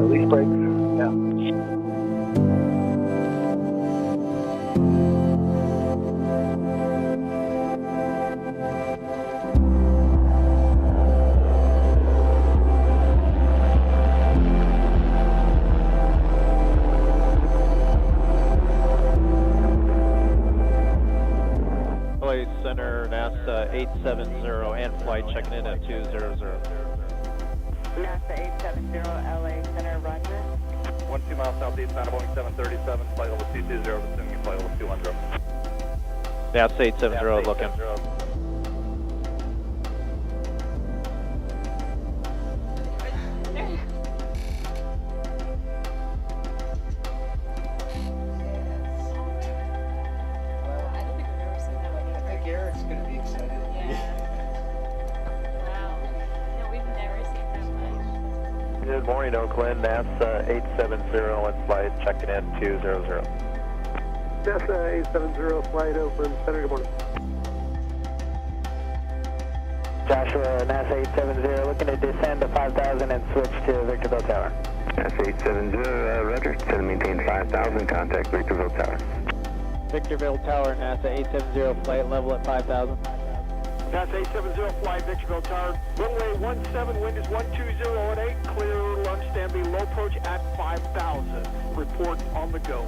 Release brakes. Yeah. Center, NASA 870 and flight checking in at 200. NASA 870 LA Center, roger. 12 miles southeast, Santa Boeing 737, flight level 220, assuming flight level 200. NASA 870 looking. Eric's going to be excited. Yeah. Wow. No, we've never seen that much. Good morning, Oakland. NASA 870 and flight checking in 200. NASA 870, flight Oakland Center, good morning. Joshua, NASA 870, looking to descend to 5,000 and switch to Victorville Tower. NASA 870, roger. Set and maintain 5,000, contact Victorville Tower. Victorville Tower, NASA 870, flight level at 5,000. NASA 870, flight Victorville Tower. Runway 17, wind is 120 at 8, clear lunch, stand below approach at 5,000. Report on the go.